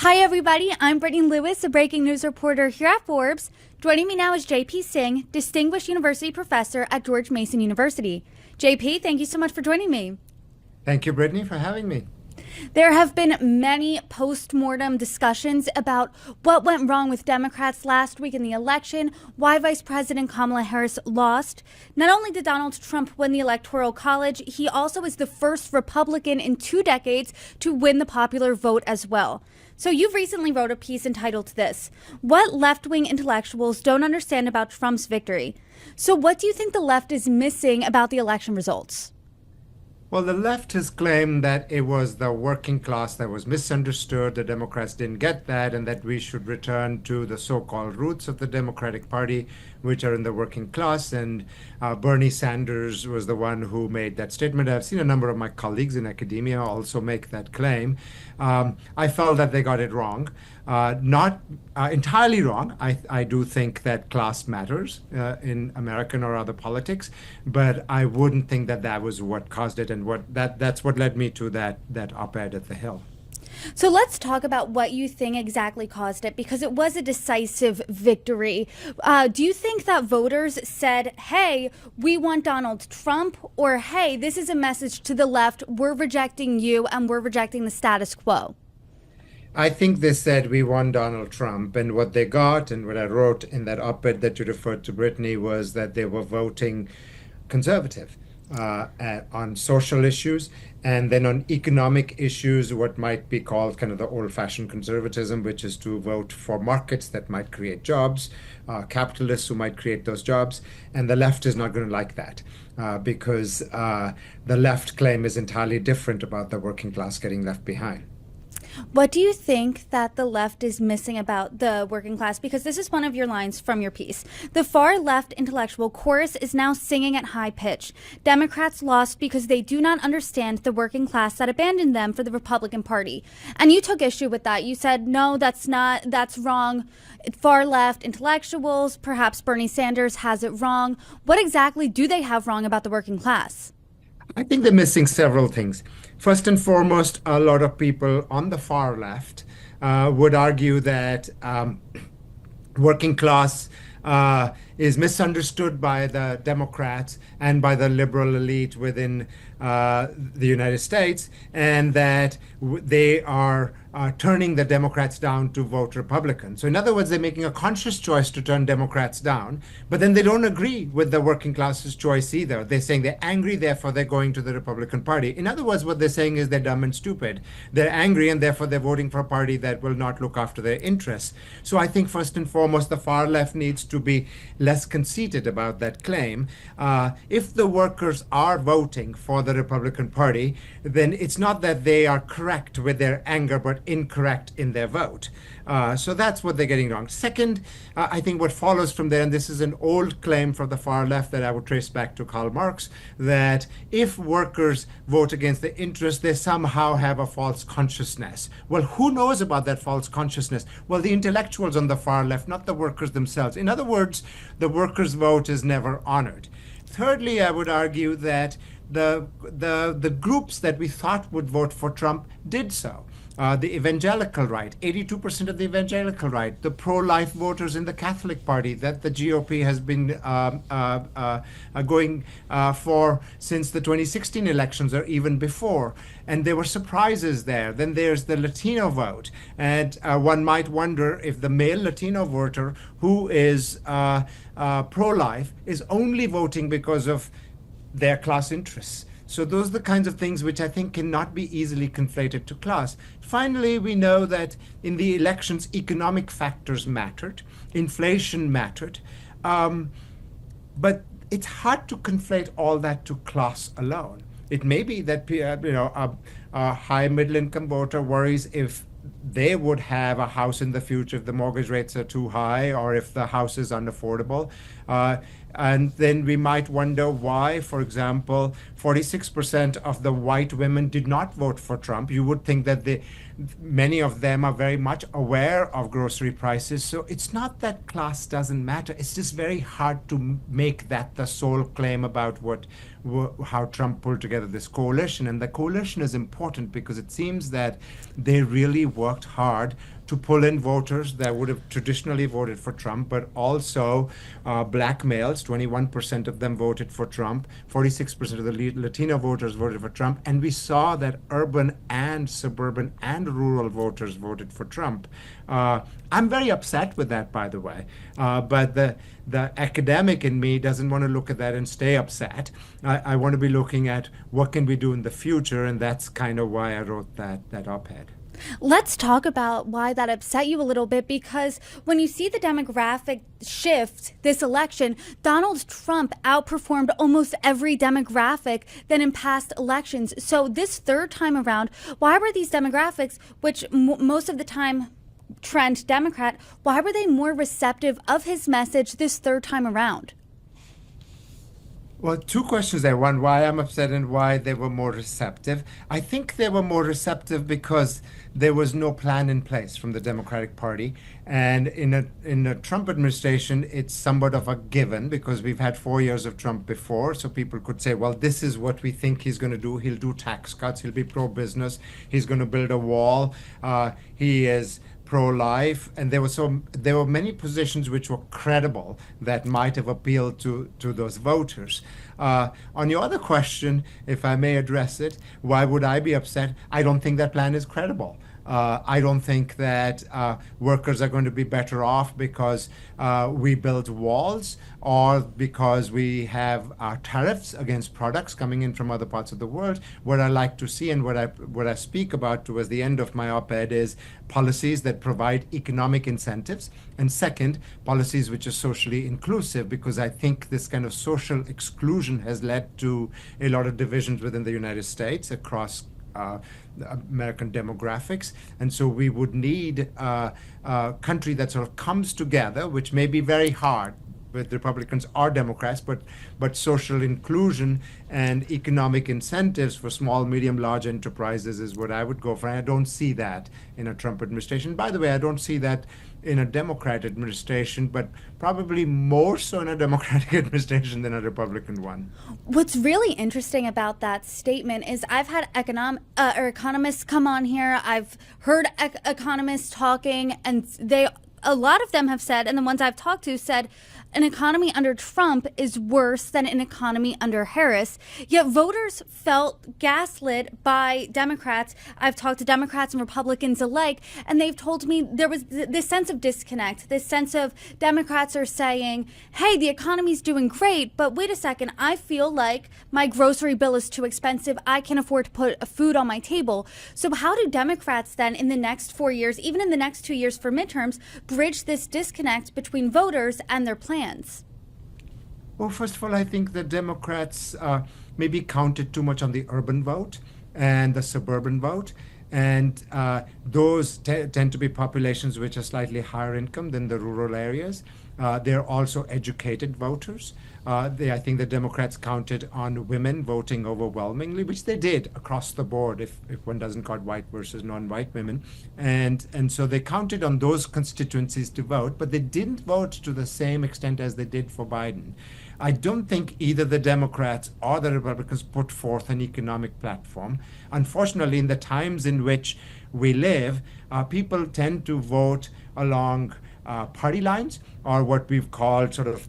Hi, everybody. I'm Brittany Lewis, a breaking news reporter here at Forbes. Joining me now is JP Singh, Distinguished University Professor at George Mason University. JP, thank you so much for joining me. Thank you, Brittany, for having me. There have been many post-mortem discussions about what went wrong with Democrats last week in the election, why Vice President Kamala Harris lost. Not only did Donald Trump win the Electoral College, he also is the first Republican in 2 decades to win the popular vote as well. So you've recently wrote a piece entitled this, What Left-Wing Intellectuals Don't Understand About Trump's Victory. So what do you think the left is missing about the election results? Well, the left has claimed that it was the working class that was misunderstood, the Democrats didn't get that, and that we should return to the so-called roots of the Democratic Party, which are in the working class. And Bernie Sanders was the one who made that statement. I've seen a number of my colleagues in academia also make that claim. I felt that they got it wrong. Not entirely wrong. I do think that class matters in American or other politics, but I wouldn't think that that was what caused it, and that's what led me to that op-ed at the Hill. So let's talk about what you think exactly caused it, because it was a decisive victory. Do you think that voters said, hey, we want Donald Trump, or hey, this is a message to the left, we're rejecting you and we're rejecting the status quo? I think they said we want Donald Trump, and what they got, and what I wrote in that op-ed that you referred to, Brittany, was that they were voting conservative on social issues, and then on economic issues, what might be called kind of the old-fashioned conservatism, which is to vote for markets that might create jobs, capitalists who might create those jobs, and the left is not going to like that because the left claim is entirely different about the working class getting left behind. What do you think that the left is missing about the working class? Because this is one of your lines from your piece. The far left intellectual chorus is now singing at high pitch. Democrats lost because they do not understand the working class that abandoned them for the Republican Party. And you took issue with that. You said, no, that's wrong. Far left intellectuals, perhaps Bernie Sanders has it wrong. What exactly do they have wrong about the working class? I think they're missing several things. First and foremost, a lot of people on the far left would argue that working class is misunderstood by the Democrats and by the liberal elite within the United States, and that they are turning the Democrats down to vote Republican. So in other words, they're making a conscious choice to turn Democrats down, but then they don't agree with the working class's choice either. They're saying they're angry, therefore they're going to the Republican Party. In other words, what they're saying is they're dumb and stupid. They're angry, and therefore they're voting for a party that will not look after their interests. So I think first and foremost, the far left needs to be less conceited about that claim. If the workers are voting for the Republican Party, then it's not that they are correct with their anger, but incorrect in their vote. So that's what they're getting wrong. Second, I think what follows from there, and this is an old claim from the far left that I would trace back to Karl Marx, that if workers vote against their interests, they somehow have a false consciousness. Well, who knows about that false consciousness? Well, the intellectuals on the far left, not the workers themselves. In other words, the workers' vote is never honored. Thirdly, I would argue that the groups that we thought would vote for Trump did so. The evangelical right, 82% of the evangelical right, the pro-life voters in the Catholic Party that the GOP has been going for since the 2016 elections or even before. And there were surprises there. Then there's the Latino vote. And one might wonder if the male Latino voter who is pro-life is only voting because of their class interests. So those are the kinds of things which I think cannot be easily conflated to class. Finally, we know that in the elections, economic factors mattered, inflation mattered, but it's hard to conflate all that to class alone. It may be that a high middle income voter worries if they would have a house in the future if the mortgage rates are too high or if the house is unaffordable. And then we might wonder why, for example, 46% of the white women did not vote for Trump. You would think that many of them are very much aware of grocery prices. So it's not that class doesn't matter. It's just very hard to make that the sole claim about how Trump pulled together this coalition. And the coalition is important because it seems that they really worked hard to pull in voters that would have traditionally voted for Trump, but also black males. 21% of them voted for Trump. 46% of the Latino voters voted for Trump. And we saw that urban and suburban and rural voters voted for Trump. I'm very upset with that, by the way. But the academic in me doesn't want to look at that and stay upset. I want to be looking at what can we do in the future, and that's kind of why I wrote that op-ed. Let's talk about why that upset you a little bit, because when you see the demographic shift this election, Donald Trump outperformed almost every demographic than in past elections. So this third time around, why were these demographics, which most of the time trend Democrat, why were they more receptive of his message this third time around? Well, two questions there. One, why I'm upset and why they were more receptive. I think they were more receptive because there was no plan in place from the Democratic Party. And in a Trump administration, it's somewhat of a given because we've had 4 years of Trump before. So people could say, well, this is what we think he's going to do. He'll do tax cuts. He'll be pro-business. He's going to build a wall. He is pro-life, and there were many positions which were credible that might have appealed to those voters. On your other question, if I may address it, why would I be upset? I don't think that plan is credible. I don't think that workers are going to be better off because we build walls or because we have tariffs against products coming in from other parts of the world. What I like to see and what I speak about towards the end of my op-ed is policies that provide economic incentives, and second, policies which are socially inclusive, because I think this kind of social exclusion has led to a lot of divisions within the United States across American demographics. And so we would need a country that sort of comes together, which may be very hard with Republicans or Democrats, but social inclusion and economic incentives for small, medium, large enterprises is what I would go for. And I don't see that in a Trump administration. By the way, I don't see that in a Democrat administration, but probably more so in a Democratic administration than a Republican one. What's really interesting about that statement is I've had economists come on here. I've heard economists talking, and a lot of them have said, and the ones I've talked to said, an economy under Trump is worse than an economy under Harris. Yet voters felt gaslit by Democrats. I've talked to Democrats and Republicans alike, and they've told me there was this sense of disconnect, this sense of Democrats are saying, hey, the economy's doing great, but wait a second, I feel like my grocery bill is too expensive. I can't afford to put food on my table. So how do Democrats then in the next 4 years, even in the next 2 years for midterms, bridge this disconnect between voters and their plans? Well, first of all, I think the Democrats maybe counted too much on the urban vote and the suburban vote. And those tend to be populations which are slightly higher income than the rural areas. They're also educated voters. I think the Democrats counted on women voting overwhelmingly, which they did across the board, if one doesn't count white versus non-white women. And so they counted on those constituencies to vote, but they didn't vote to the same extent as they did for Biden. I don't think either the Democrats or the Republicans put forth an economic platform. Unfortunately, in the times in which we live, people tend to vote along party lines, or what we've called sort of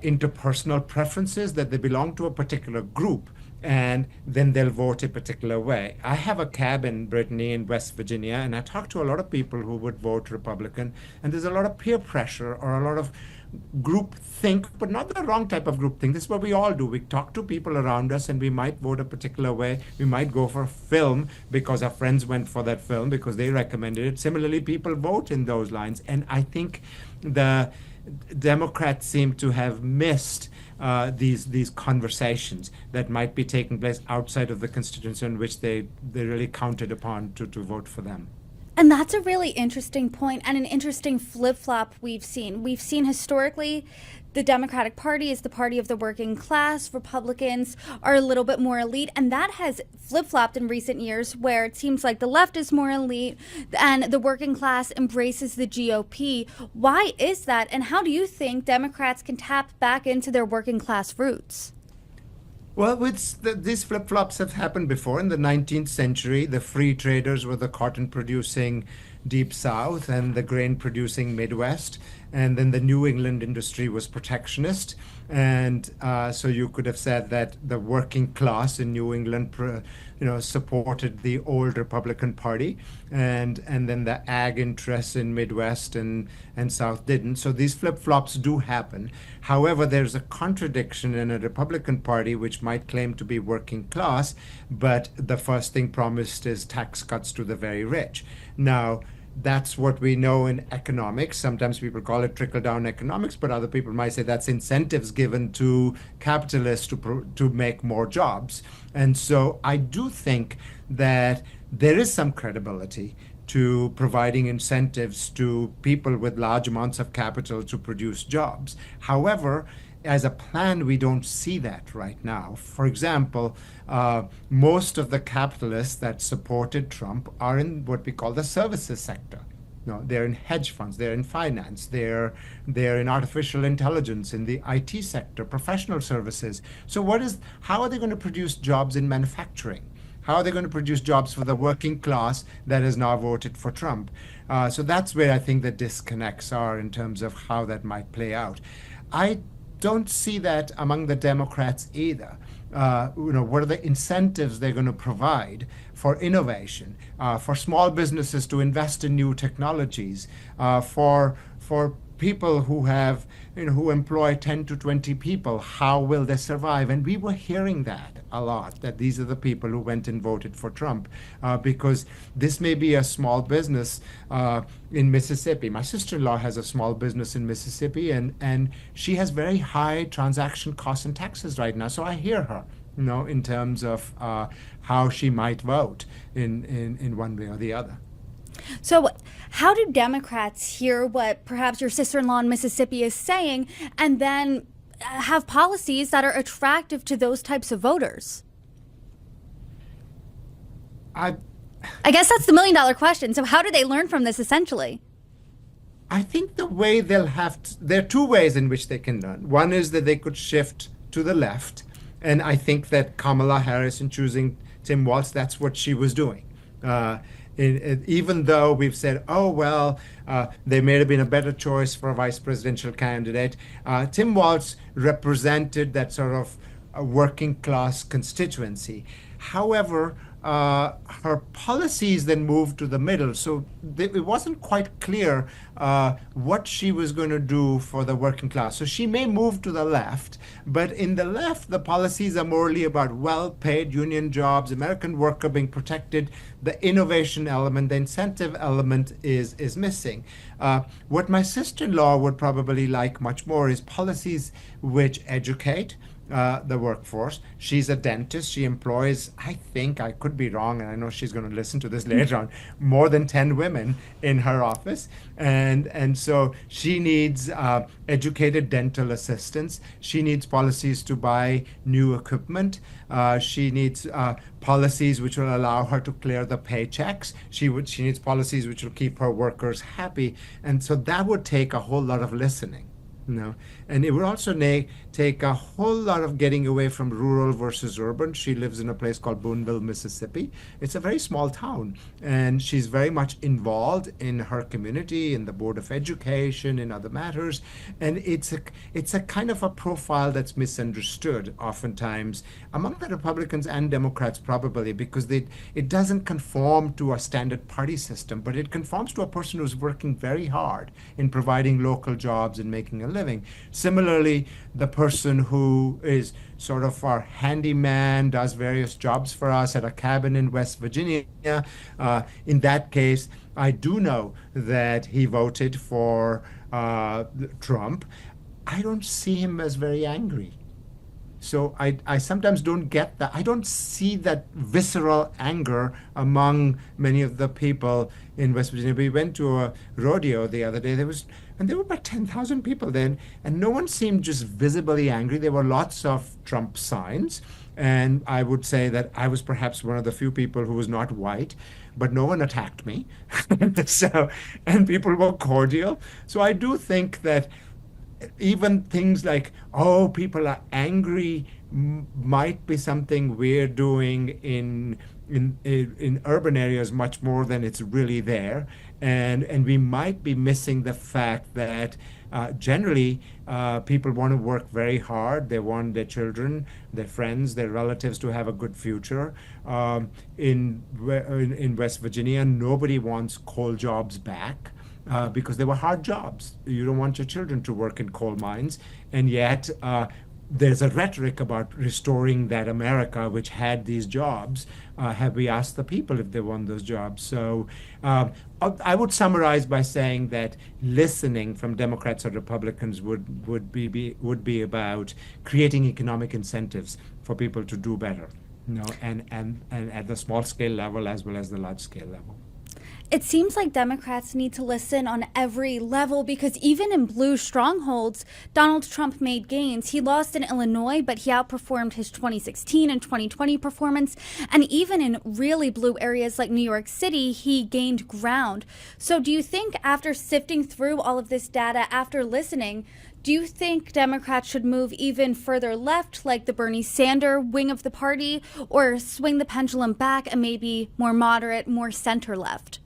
interpersonal preferences, that they belong to a particular group, and then they'll vote a particular way. I have a cabin, Brittany, in West Virginia, and I talk to a lot of people who would vote Republican, and there's a lot of peer pressure or a lot of group think, but not the wrong type of group think. This is what we all do. We talk to people around us and we might vote a particular way. We might go for a film because our friends went for that film because they recommended it. Similarly, people vote in those lines. And I think the Democrats seem to have missed these conversations that might be taking place outside of the constituency in which they really counted upon to vote for them. And that's a really interesting point and an interesting flip-flop we've seen. We've seen historically the Democratic Party is the party of the working class. Republicans are a little bit more elite. And that has flip-flopped in recent years, where it seems like the left is more elite and the working class embraces the GOP. Why is that? And how do you think Democrats can tap back into their working class roots? Well, these flip-flops have happened before. In the 19th century, the free traders were the cotton-producing Deep South and the grain-producing Midwest. And then the New England industry was protectionist. And so you could have said that the working class in New England, supported the old Republican Party, and then the ag interests in Midwest and South didn't. So these flip-flops do happen. However, there's a contradiction in a Republican Party which might claim to be working class, but the first thing promised is tax cuts to the very rich. Now, that's what we know in economics. Sometimes people call it trickle-down economics, but other people might say that's incentives given to capitalists to make more jobs. And so I do think that there is some credibility to providing incentives to people with large amounts of capital to produce jobs. However, as a plan, we don't see that right now. For example, most of the capitalists that supported Trump are in what we call the services sector. No, they're in hedge funds, they're in finance, they're in artificial intelligence, in the IT sector, professional services. So how are they going to produce jobs in manufacturing? How are they going to produce jobs for the working class that has now voted for Trump? So that's where I think the disconnects are in terms of how that might play out. I don't see that among the Democrats either. What are the incentives they're going to provide for innovation, for small businesses to invest in new technologies, for people who employ 10 to 20 people? How will they survive? And we were hearing that a lot, that these are the people who went and voted for Trump, because this may be a small business in Mississippi. My sister-in-law has a small business in Mississippi, and she has very high transaction costs and taxes right now. So I hear her, in terms of how she might vote in one way or the other. So how do Democrats hear what perhaps your sister-in-law in Mississippi is saying and then have policies that are attractive to those types of voters? I guess that's the million-dollar question. So how do they learn from this, essentially? I think the way there are two ways in which they can learn. One is that they could shift to the left. And I think that Kamala Harris, in choosing Tim Walz, that's what she was doing. Even though we've said, there may have been a better choice for a vice presidential candidate, Tim Walz represented that sort of working class constituency. However, her policies then moved to the middle, so it wasn't quite clear what she was going to do for the working class. So she may move to the left, but in the left, the policies are morely about well-paid union jobs, American worker being protected. The innovation element, the incentive element is missing. What my sister-in-law would probably like much more is policies which educate the workforce. She's a dentist. She employs, I think, I could be wrong, and I know she's going to listen to this later on, more than 10 women in her office. And so she needs educated dental assistants. She needs policies to buy new equipment. She needs policies which will allow her to clear the paychecks. She needs policies which will keep her workers happy. And so that would take a whole lot of listening. And it would also take a whole lot of getting away from rural versus urban. She lives in a place called Boonville, Mississippi. It's a very small town, and she's very much involved in her community, in the Board of Education, in other matters. And it's a kind of a profile that's misunderstood oftentimes among the Republicans and Democrats, probably because it doesn't conform to a standard party system, but it conforms to a person who's working very hard in providing local jobs and making a living. Similarly, the person who is sort of our handyman, does various jobs for us at a cabin in West Virginia, in that case, I do know that he voted for Trump. I don't see him as very angry. So I sometimes don't get that. I don't see that visceral anger among many of the people in West Virginia. We went to a rodeo the other day. There were about 10,000 people then, and no one seemed just visibly angry. There were lots of Trump signs, and I would say that I was perhaps one of the few people who was not white, but no one attacked me. So, and people were cordial. So I do think that even things like, oh, people are angry, might be something we're doing in urban areas much more than it's really there, and we might be missing the fact that generally people want to work very hard. They want their children, their friends, their relatives to have a good future. In West Virginia, nobody wants coal jobs back. Because they were hard jobs. You don't want your children to work in coal mines, and yet there's a rhetoric about restoring that America which had these jobs. Have we asked the people if they want those jobs? So I would summarize by saying that listening from Democrats or Republicans would be about creating economic incentives for people to do better, and at the small scale level as well as the large scale level. It seems like Democrats need to listen on every level because even in blue strongholds, Donald Trump made gains. He lost in Illinois, but he outperformed his 2016 and 2020 performance. And even in really blue areas like New York City, he gained ground. So do you think after sifting through all of this data, after listening, do you think Democrats should move even further left, like the Bernie Sanders wing of the party, or swing the pendulum back and maybe more moderate, more center left?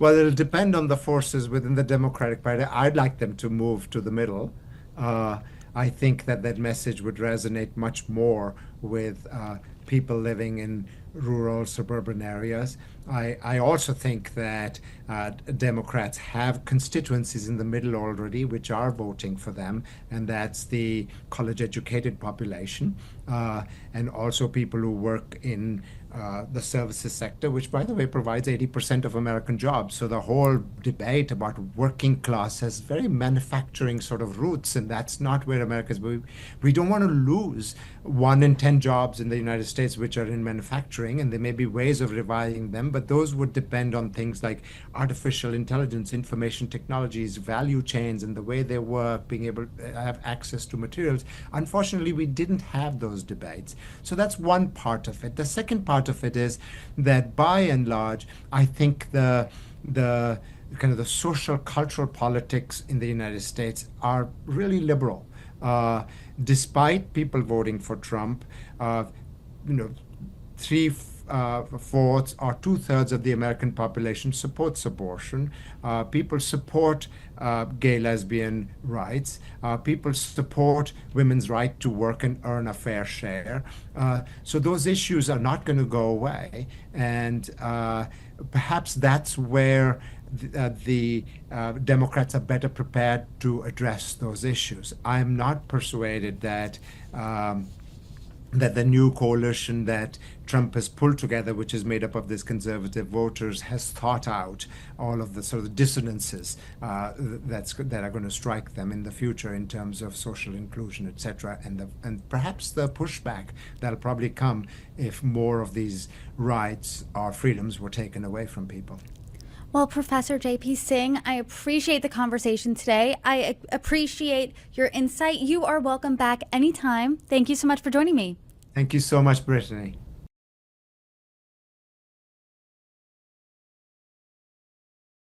Well, it'll depend on the forces within the Democratic Party. I'd like them to move to the middle. I think that message would resonate much more with people living in rural suburban areas. I also think that Democrats have constituencies in the middle already which are voting for them, and that's the college-educated population, and also people who work in the services sector, which, by the way, provides 80% of American jobs. So the whole debate about working class has very manufacturing sort of roots, and that's not where America is. We don't want to lose 1 in 10 jobs in the United States which are in manufacturing, and there may be ways of reviving them, but those would depend on things like artificial intelligence, information technologies, value chains, and the way they work, being able to have access to materials. Unfortunately, we didn't have those debates. So that's one part of it. The second part of it is that, by and large, I think the kind of the social cultural politics in the United States are really liberal. Despite people voting for Trump, 3/4 or 2/3 of the American population supports abortion. People support gay, lesbian rights. People support women's right to work and earn a fair share. So those issues are not going to go away. And perhaps that's where the Democrats are better prepared to address those issues. I'm not persuaded that that the new coalition that Trump has pulled together, which is made up of these conservative voters, has thought out all of the sort of dissonances that are going to strike them in the future in terms of social inclusion, etc., and perhaps the pushback that'll probably come if more of these rights or freedoms were taken away from people. Well, Professor J.P. Singh, I appreciate the conversation today. I appreciate your insight. You are welcome back anytime. Thank you so much for joining me. Thank you so much, Brittany.